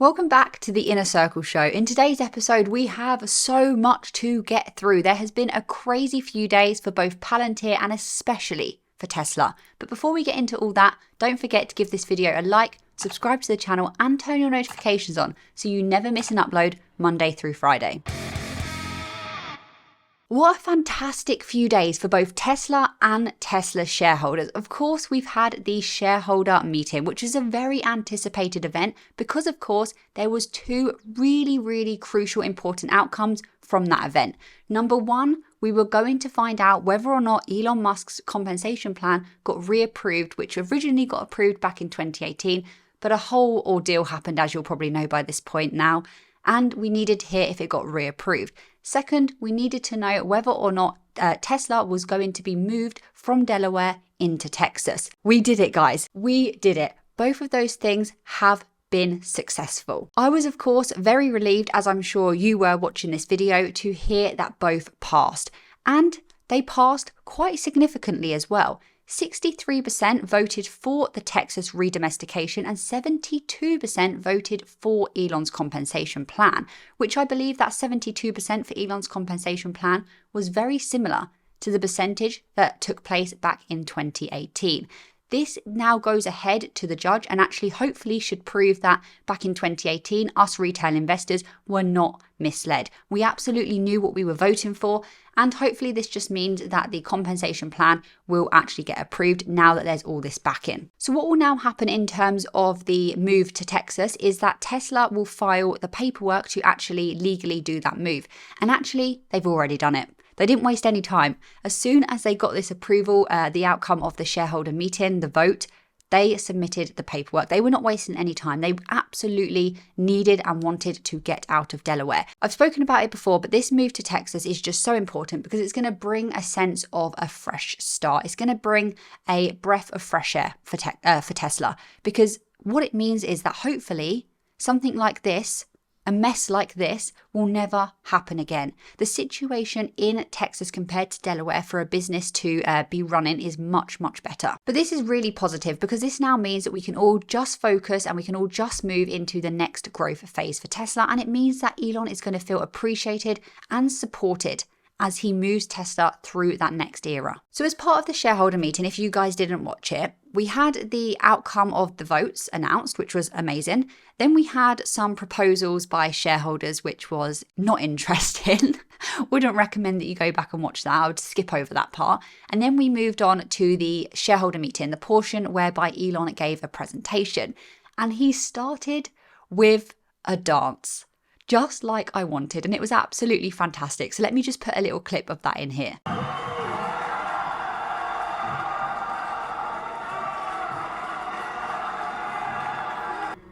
Welcome back to the Inner Circle Show. In today's episode, we have so much to get through. There has been a crazy few days for both Palantir and especially for Tesla. But before we get into all that, don't forget to give this video a like, subscribe to the channel and turn your notifications on so you never miss an upload Monday through Friday. What a fantastic few days for both Tesla and Tesla shareholders. Of course, we've had the shareholder meeting, which is a very anticipated event because, of course, there was two really crucial important outcomes from that event. Number one, we were going to find out whether or not Elon Musk's compensation plan got reapproved, which originally got approved back in 2018, but a whole ordeal happened, as you'll probably know by this point now, and we needed to hear if it got reapproved. Second, we needed to know whether or not Tesla was going to be moved from Delaware into Texas. We did it, guys. We did it. Both of those things have been successful. I was, of course, very relieved, as I'm sure you were watching this video, to hear that both passed. And they passed quite significantly as well. 63% voted for the Texas redomestication and 72% voted for Elon's compensation plan, which I believe that 72% for Elon's compensation plan was very similar to the percentage that took place back in 2018. This now goes ahead to the judge and actually hopefully should prove that back in 2018, us retail investors were not misled. We absolutely knew what we were voting for, and hopefully this just means that the compensation plan will actually get approved now that there's all this backing. So what will now happen in terms of the move to Texas is that Tesla will file the paperwork to actually legally do that move. And actually, they've already done it. They didn't waste any time. As soon as they got this approval, the outcome of the shareholder meeting, the vote, they submitted the paperwork. They were not wasting any time. They absolutely needed and wanted to get out of Delaware. I've spoken about it before, but this move to Texas is just so important because it's going to bring a sense of a fresh start. It's going to bring a breath of fresh air for Tesla, because what it means is that hopefully something like this, a mess like this, will never happen again. The situation in Texas compared to Delaware for a business to be running is much better. But this is really positive because this now means that we can all just focus and we can all just move into the next growth phase for Tesla. And it means that Elon is going to feel appreciated and supported as he moves Tesla through that next era. So as part of the shareholder meeting, if you guys didn't watch it, we had the outcome of the votes announced, which was amazing. Then we had some proposals by shareholders, which was not interesting. Wouldn't recommend that you go back and watch that. I would skip over that part. And then we moved on to the shareholder meeting, the portion whereby Elon gave a presentation. And he started with a dance, just like I wanted, and it was absolutely fantastic. So let me just put a little clip of that in here.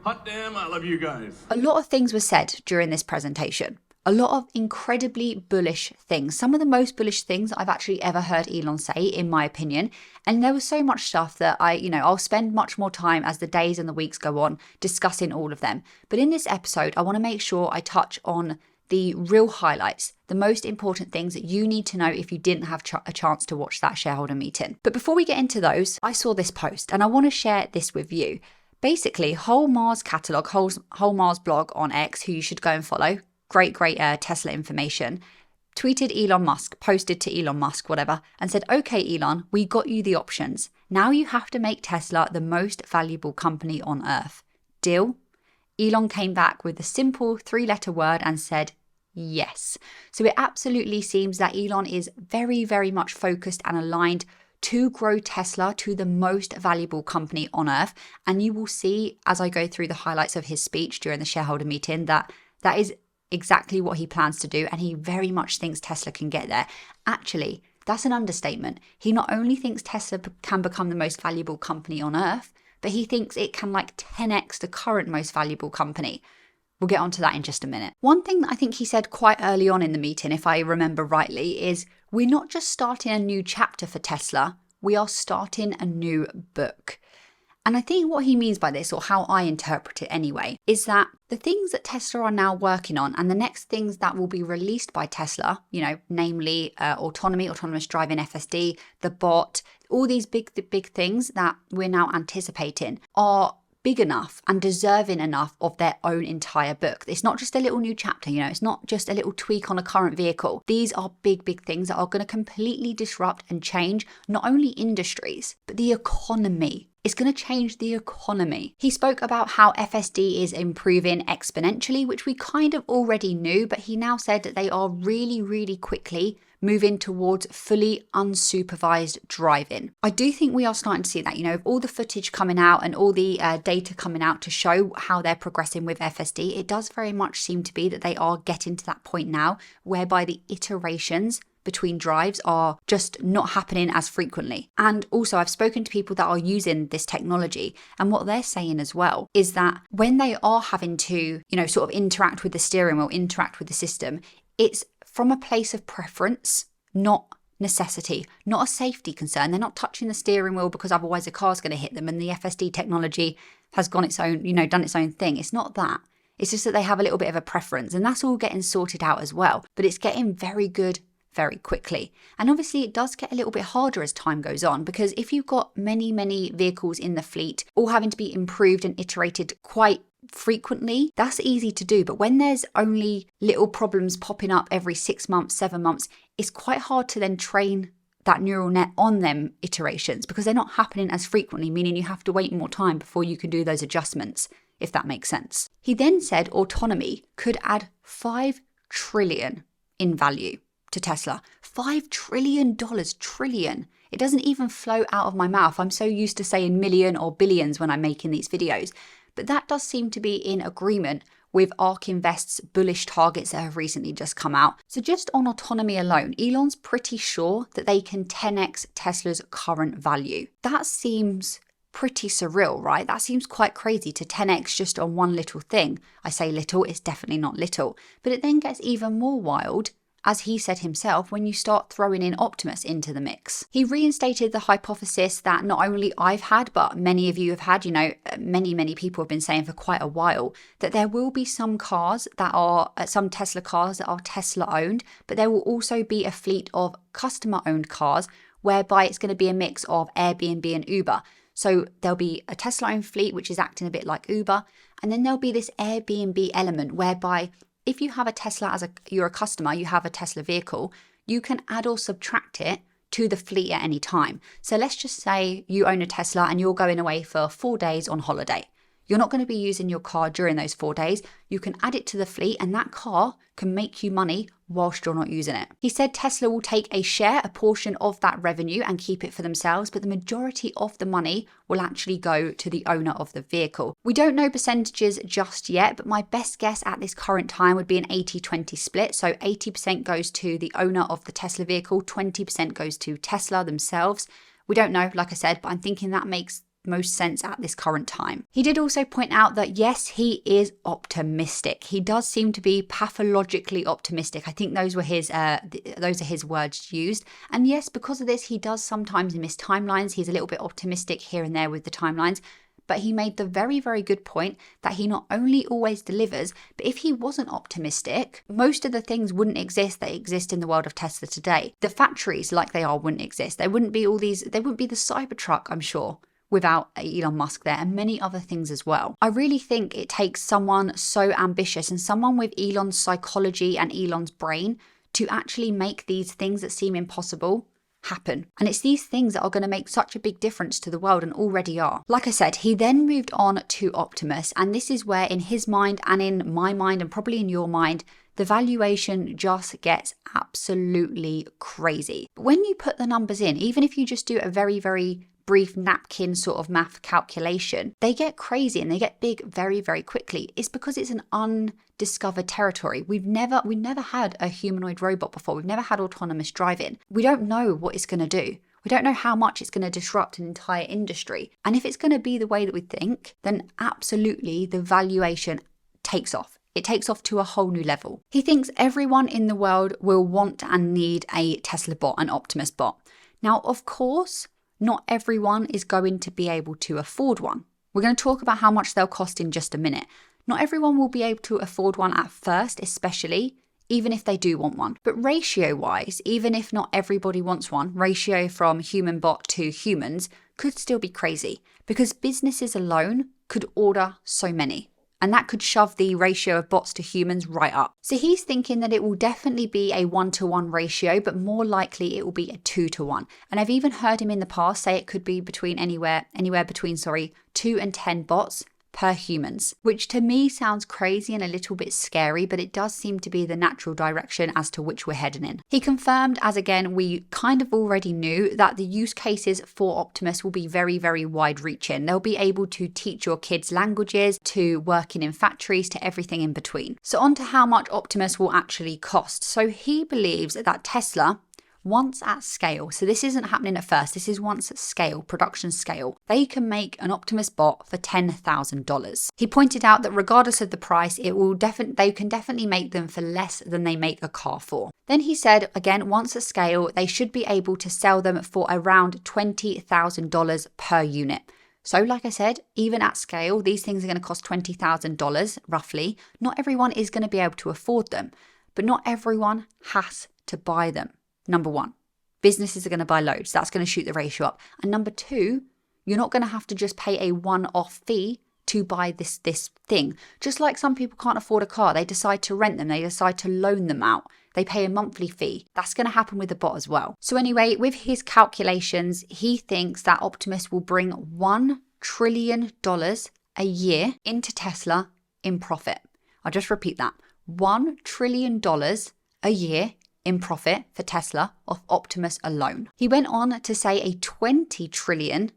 Hot damn, I love you guys. A lot of things were said during this presentation. A lot of incredibly bullish things. Some of the most bullish things I've actually ever heard Elon say, in my opinion. And there was so much stuff that I'll spend much more time as the days and the weeks go on discussing all of them. But in this episode, I want to make sure I touch on the real highlights, the most important things that you need to know if you didn't have a chance to watch that shareholder meeting. But before we get into those, I saw this post and I want to share this with you. Basically, Whole Mars Catalog, Whole Mars blog on X, who you should go and follow. Great Tesla information. Tweeted Elon Musk, posted to Elon Musk, whatever, and said, okay, Elon, we got you the options. Now you have to make Tesla the most valuable company on earth. Deal? Elon came back with a simple 3-letter word and said, yes. So it absolutely seems that Elon is very much focused and aligned to grow Tesla to the most valuable company on earth. And you will see as I go through the highlights of his speech during the shareholder meeting that is exactly what he plans to do. And he very much thinks Tesla can get there. Actually, that's an understatement. He not only thinks Tesla can become the most valuable company on earth, but he thinks it can 10x the current most valuable company. We'll get onto that in just a minute. One thing that I think he said quite early on in the meeting, if I remember rightly, is we're not just starting a new chapter for Tesla, we are starting a new book. And I think what he means by this, or how I interpret it anyway, is that the things that Tesla are now working on and the next things that will be released by Tesla, namely autonomous driving FSD, the bot, all these big things that we're now anticipating are big enough and deserving enough of their own entire book. It's not just a little new chapter, it's not just a little tweak on a current vehicle. These are big, big things that are going to completely disrupt and change not only industries, but the economy. It's going to change the economy. He spoke about how FSD is improving exponentially, which we kind of already knew, but he now said that they are really, really quickly moving towards fully unsupervised driving. I do think we are starting to see that, with all the footage coming out and all the data coming out to show how they're progressing with FSD, it does very much seem to be that they are getting to that point now whereby the iterations between drives are just not happening as frequently. And also I've spoken to people that are using this technology, and what they're saying as well is that when they are having to, sort of interact with the steering wheel, interact with the system, it's from a place of preference, not necessity, not a safety concern. They're not touching the steering wheel because otherwise the car's going to hit them and the FSD technology has gone its own, done its own thing. It's not that. It's just that they have a little bit of a preference, and that's all getting sorted out as well. But it's getting very good very quickly. And obviously it does get a little bit harder as time goes on, because if you've got many, many vehicles in the fleet all having to be improved and iterated quite frequently, that's easy to do. But when there's only little problems popping up every 6 months, 7 months, it's quite hard to then train that neural net on them iterations because they're not happening as frequently, meaning you have to wait more time before you can do those adjustments, if that makes sense. He then said autonomy could add $5 trillion in value to Tesla. $5 trillion, trillion. It doesn't even flow out of my mouth. I'm so used to saying million or billions when I'm making these videos. But that does seem to be in agreement with ARK Invest's bullish targets that have recently just come out. So just on autonomy alone, Elon's pretty sure that they can 10x Tesla's current value. That seems pretty surreal, right? That seems quite crazy to 10x just on one little thing. I say little, it's definitely not little. But it then gets even more wild, as he said himself, when you start throwing in Optimus into the mix. He reinstated the hypothesis that not only I've had, but many of you have had, many people have been saying for quite a while, that there will be some cars that are, some Tesla cars that are Tesla owned, but there will also be a fleet of customer owned cars whereby it's going to be a mix of Airbnb and Uber. So there'll be a Tesla owned fleet, which is acting a bit like Uber. And then there'll be this Airbnb element whereby if you have a Tesla you're a customer, you have a Tesla vehicle, you can add or subtract it to the fleet at any time. So let's just say you own a Tesla and you're going away for 4 days on holiday. You're not going to be using your car during those 4 days. You can add it to the fleet and that car can make you money whilst you're not using it. He said Tesla will take a portion of that revenue and keep it for themselves, but the majority of the money will actually go to the owner of the vehicle. We don't know percentages just yet, but my best guess at this current time would be an 80-20 split. So 80% goes to the owner of the Tesla vehicle, 20% goes to Tesla themselves. We don't know, like I said, but I'm thinking that makes most sense at this current time. He did also point out that yes, he is optimistic. He does seem to be pathologically optimistic. I think those are his words used. And yes, because of this, he does sometimes miss timelines. He's a little bit optimistic here and there with the timelines. But he made the very, very good point that he not only always delivers, but if he wasn't optimistic, most of the things wouldn't exist that exist in the world of Tesla today. The factories like they are wouldn't exist. There wouldn't be there wouldn't be the Cybertruck, I'm sure, without Elon Musk there, and many other things as well. I really think it takes someone so ambitious and someone with Elon's psychology and Elon's brain to actually make these things that seem impossible happen. And it's these things that are going to make such a big difference to the world and already are. Like I said, he then moved on to Optimus, and this is where in his mind and in my mind and probably in your mind, the valuation just gets absolutely crazy. But when you put the numbers in, even if you just do a very, very brief napkin sort of math calculation, they get crazy and they get big very, very quickly. It's because it's an undiscovered territory. We've never had a humanoid robot before. We've never had autonomous driving. We don't know what it's going to do. We don't know how much it's going to disrupt an entire industry. And if it's going to be the way that we think, then absolutely the valuation takes off. It takes off to a whole new level. He thinks everyone in the world will want and need a Tesla bot, an Optimus bot. Now, of course, not everyone is going to be able to afford one. We're going to talk about how much they'll cost in just a minute. Not everyone will be able to afford one at first, especially, even if they do want one. But ratio-wise, even if not everybody wants one, ratio from human bot to humans could still be crazy because businesses alone could order so many. And that could shove the ratio of bots to humans right up. So he's thinking that it will definitely be a 1-to-1 ratio, but more likely it will be a 2-to-1. And I've even heard him in the past say it could be anywhere between 2 and 10 bots per humans, which to me sounds crazy and a little bit scary, but it does seem to be the natural direction as to which we're heading in. He confirmed, as again, we kind of already knew, that the use cases for Optimus will be very, very wide reaching. They'll be able to teach your kids languages, to working in factories, to everything in between. So on to how much Optimus will actually cost. So he believes that Tesla, once at scale, so this isn't happening at first, this is once at scale, production scale, they can make an Optimus bot for $10,000. He pointed out that regardless of the price, they can definitely make them for less than they make a car for. Then he said, again, once at scale, they should be able to sell them for around $20,000 per unit. So like I said, even at scale, these things are going to cost $20,000 roughly. Not everyone is going to be able to afford them, but not everyone has to buy them. Number one, businesses are going to buy loads. That's going to shoot the ratio up. And number two, you're not going to have to just pay a one-off fee to buy this thing. Just like some people can't afford a car, they decide to rent them, they decide to loan them out. They pay a monthly fee. That's going to happen with the bot as well. So anyway, with his calculations, he thinks that Optimus will bring $1 trillion a year into Tesla in profit. I'll just repeat that. $1 trillion a year in profit for Tesla of Optimus alone. He went on to say a $20 trillion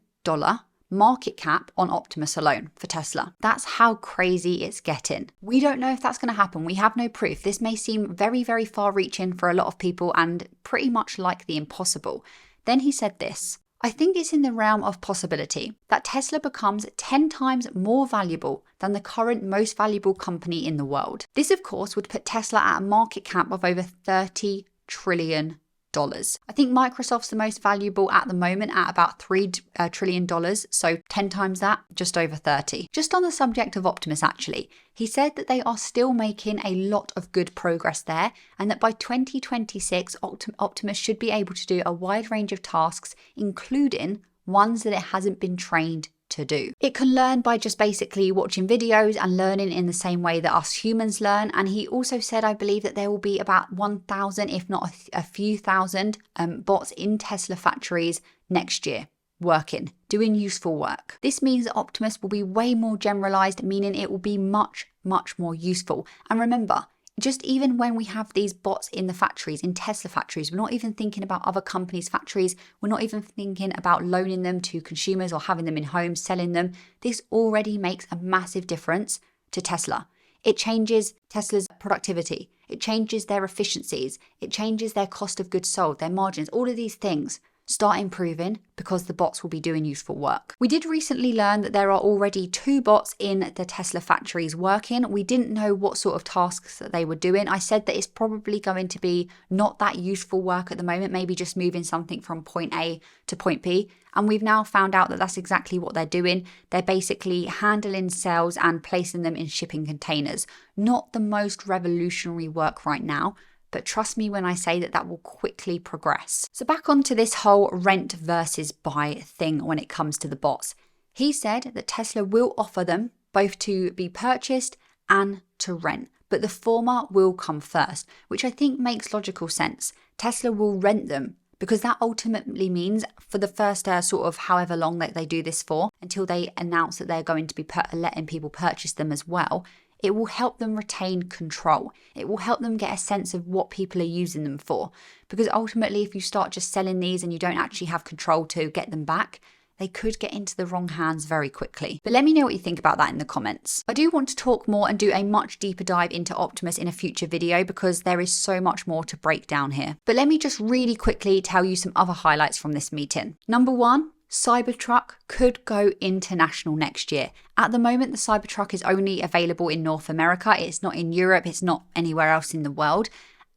market cap on Optimus alone for Tesla. That's how crazy it's getting. We don't know if that's going to happen. We have no proof. This may seem very, very far reaching for a lot of people and pretty much like the impossible. Then he said this: I think it's in the realm of possibility that Tesla becomes 10 times more valuable than the current most valuable company in the world. This, of course, would put Tesla at a market cap of over $30 trillion. I think Microsoft's the most valuable at the moment at about $3 trillion, so 10 times that, just over 30. Just on the subject of Optimus actually, he said that they are still making a lot of good progress there and that by 2026, Optimus should be able to do a wide range of tasks, including ones that it hasn't been trained to do. It can learn by just basically watching videos and learning in the same way that us humans learn. And he also said, I believe, that there will be about 1,000, if not a few thousand bots in Tesla factories next year, working, doing useful work. This means that Optimus will be way more generalized, meaning it will be much, much more useful. And remember, just even when we have these bots in the factories, in Tesla factories, we're not even thinking about other companies' factories. We're not even thinking about loaning them to consumers or having them in homes, selling them. This already makes a massive difference to Tesla. It changes Tesla's productivity. It changes their efficiencies. It changes their cost of goods sold, their margins, all of these things start improving because the bots will be doing useful work. We did recently learn that there are already 2 bots in the Tesla factories working. We didn't know what sort of tasks that they were doing. I said that it's probably going to be not that useful work at the moment, maybe just moving something from point A to point B. And we've now found out that that's exactly what they're doing. They're basically handling cells and placing them in shipping containers. Not the most revolutionary work right now, but trust me when I say that that will quickly progress. So back onto this whole rent versus buy thing when it comes to the bots. He said that Tesla will offer them both to be purchased and to rent, but the former will come first, which I think makes logical sense. Tesla will rent them because that ultimately means for the first sort of however long that they do this for, until they announce that they're going to be letting people purchase them as well, it will help them retain control. It will help them get a sense of what people are using them for. Because ultimately, if you start just selling these and you don't actually have control to get them back, they could get into the wrong hands very quickly. But let me know what you think about that in the comments. I do want to talk more and do a much deeper dive into Optimus in a future video because there is so much more to break down here. But let me just really quickly tell you some other highlights from this meeting. Number 1, Cybertruck could go international next year. At the moment, the Cybertruck is only available in North America. It's not in Europe. It's not anywhere else in the world.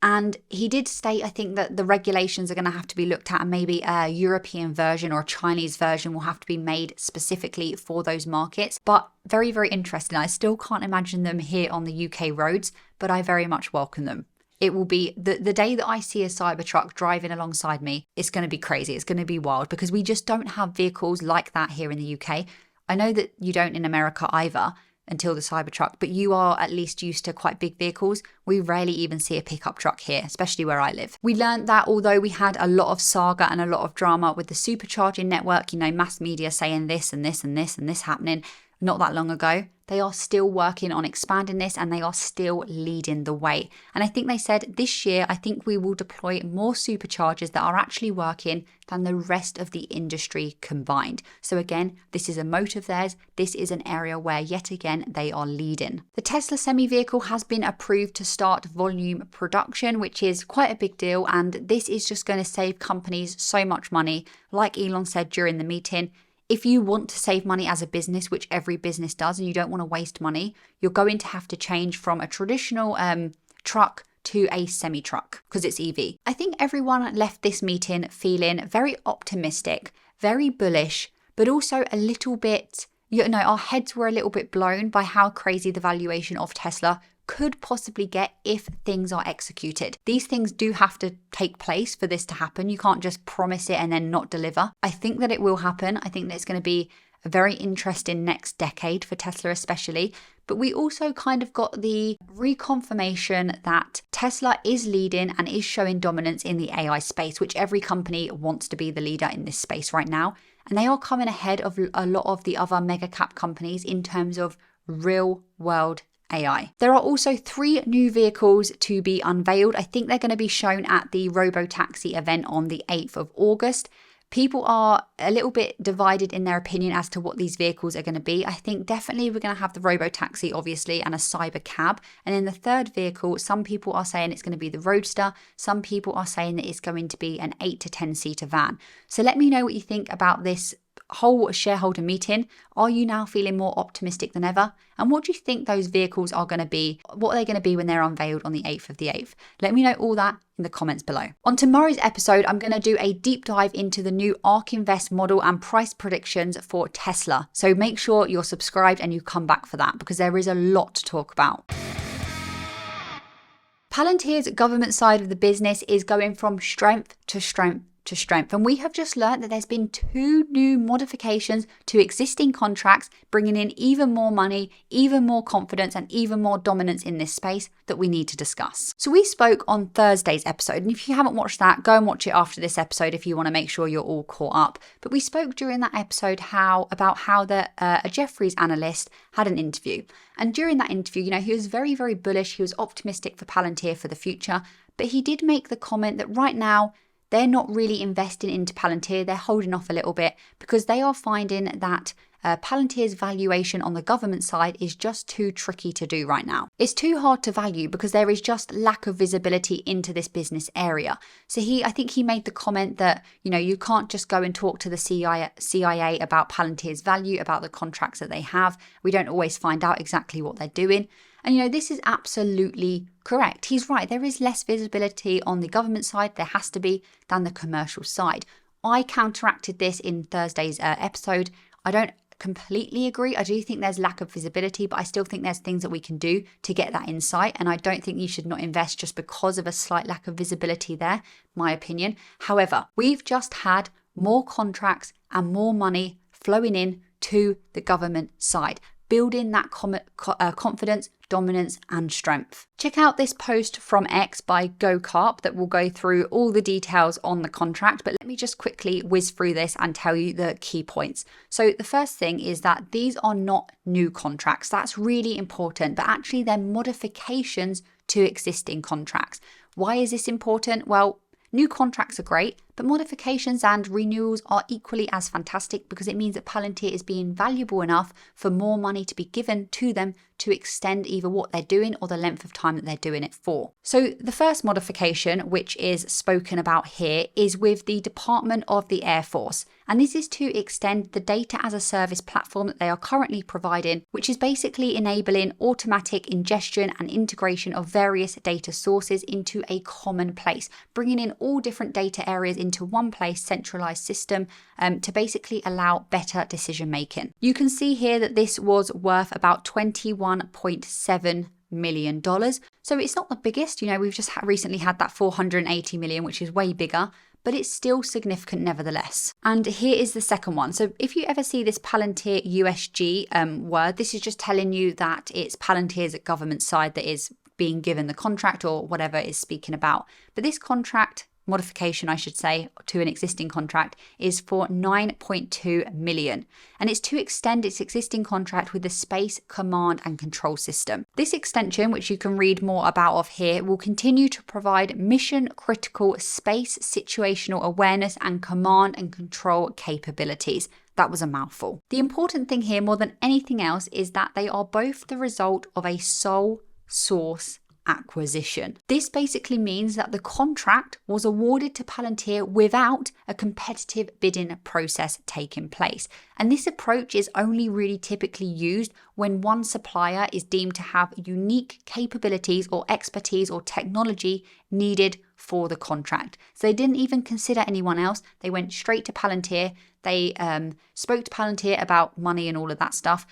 And he did state, I think, that the regulations are going to have to be looked at and maybe a European version or a Chinese version will have to be made specifically for those markets. But very, very interesting. I still can't imagine them here on the UK roads, but I very much welcome them. It will be the day that I see a Cybertruck driving alongside me, it's going to be crazy. It's going to be wild because we just don't have vehicles like that here in the UK. I know that you don't in America either until the Cybertruck, but you are at least used to quite big vehicles. We rarely even see a pickup truck here, especially where I live. We learned that although we had a lot of saga and a lot of drama with the supercharging network, mass media saying this and this and this and this happening not that long ago, they are still working on expanding this and they are still leading the way. And I think they said this year, I think we will deploy more superchargers that are actually working than the rest of the industry combined. So again, this is a moat of theirs. This is an area where yet again, they are leading. The Tesla semi-vehicle has been approved to start volume production, which is quite a big deal. And this is just going to save companies so much money. Like Elon said during the meeting, if you want to save money as a business, which every business does, and you don't want to waste money, you're going to have to change from a traditional truck to a semi-truck because it's EV. I think everyone left this meeting feeling very optimistic, very bullish, but also a little bit, our heads were a little bit blown by how crazy the valuation of Tesla could possibly get if things are executed. These things do have to take place for this to happen. You can't just promise it and then not deliver. I think that it will happen. I think that it's going to be a very interesting next decade for Tesla especially. But we also kind of got the reconfirmation that Tesla is leading and is showing dominance in the AI space, which every company wants to be the leader in this space right now. And they are coming ahead of a lot of the other mega cap companies in terms of real world AI. There are also 3 new vehicles to be unveiled. I think they're going to be shown at the Robotaxi event on the 8th of August. People are a little bit divided in their opinion as to what these vehicles are going to be. I think definitely we're going to have the Robotaxi, obviously, and a cyber cab. And then the third vehicle, some people are saying it's going to be the Roadster. Some people are saying that it's going to be an 8 to 10 seater van. So let me know what you think about this whole shareholder meeting. Are you now feeling more optimistic than ever? And what do you think those vehicles are going to be? What are they going to be when they're unveiled on the 8th of the 8th? Let me know all that in the comments below. On tomorrow's episode, I'm going to do a deep dive into the new ARK Invest model and price predictions for Tesla. So make sure you're subscribed and you come back for that because there is a lot to talk about. Palantir's government side of the business is going from strength to strength to strength. And we have just learned that there's been 2 new modifications to existing contracts, bringing in even more money, even more confidence, and even more dominance in this space that we need to discuss. So we spoke on Thursday's episode. And if you haven't watched that, go and watch it after this episode if you want to make sure you're all caught up. But we spoke during that episode about how a Jefferies analyst had an interview. And during that interview, he was very, very bullish. He was optimistic for Palantir for the future. But he did make the comment that right now, they're not really investing into Palantir. They're holding off a little bit because they are finding that Palantir's valuation on the government side is just too tricky to do right now. It's too hard to value because there is just lack of visibility into this business area. So I think he made the comment that, you can't just go and talk to the CIA about Palantir's value, about the contracts that they have. We don't always find out exactly what they're doing. And this is absolutely correct. He's right. There is less visibility on the government side, there has to be, than the commercial side. I counteracted this in Thursday's episode. I don't completely agree. I do think there's lack of visibility, but I still think there's things that we can do to get that insight. And I don't think you should not invest just because of a slight lack of visibility there, my opinion. However, we've just had more contracts and more money flowing in to the government side, building that confidence, dominance, and strength. Check out this post from Eich by GoCarp that will go through all the details on the contract, but let me just quickly whiz through this and tell you the key points. So the first thing is that these are not new contracts. That's really important, but actually they're modifications to existing contracts. Why is this important? Well, new contracts are great, but modifications and renewals are equally as fantastic because it means that Palantir is being valuable enough for more money to be given to them to extend either what they're doing or the length of time that they're doing it for. So the first modification, which is spoken about here, is with the Department of the Air Force. And this is to extend the data as a service platform that they are currently providing, which is basically enabling automatic ingestion and integration of various data sources into a common place, bringing in all different data areas into one place, centralized system, to basically allow better decision making. You can see here that this was worth about $21.7 million. So it's not the biggest, we've just recently had that 480 million, which is way bigger. but it's still significant nevertheless. And here is the second one. So if you ever see this Palantir USG word, this is just telling you that it's Palantir's government side that is being given the contract or whatever it's speaking about. But this contract modification, I should say, to an existing contract is for 9.2 million, and it's to extend its existing contract with the Space Command and Control System. This extension, which you can read more about of here, will continue to provide mission critical space situational awareness and command and control capabilities. That was a mouthful. The important thing here more than anything else is that they are both the result of a sole source acquisition. This basically means that the contract was awarded to Palantir without a competitive bidding process taking place. And this approach is only really typically used when one supplier is deemed to have unique capabilities or expertise or technology needed for the contract. So they didn't even consider anyone else. They went straight to Palantir. They spoke to Palantir about money and all of that stuff.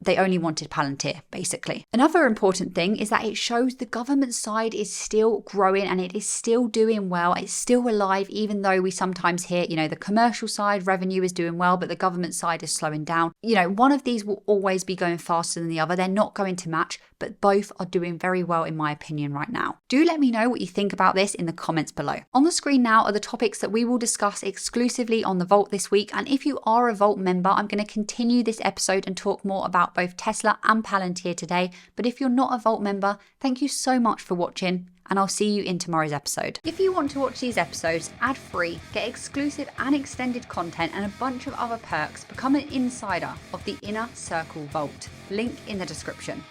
They only wanted Palantir, basically. Another important thing is that it shows the government side is still growing and it is still doing well. It's still alive, even though we sometimes hear, the commercial side revenue is doing well, but the government side is slowing down. One of these will always be going faster than the other. They're not going to match, but both are doing very well in my opinion right now. Do let me know what you think about this in the comments below. On the screen now are the topics that we will discuss exclusively on the Vault this week. And if you are a Vault member, I'm going to continue this episode and talk more about both Tesla and Palantir today. But if you're not a Vault member, thank you so much for watching, and I'll see you in tomorrow's episode. If you want to watch these episodes ad-free, get exclusive and extended content and a bunch of other perks, become an insider of the Inner Circle Vault. Link in the description.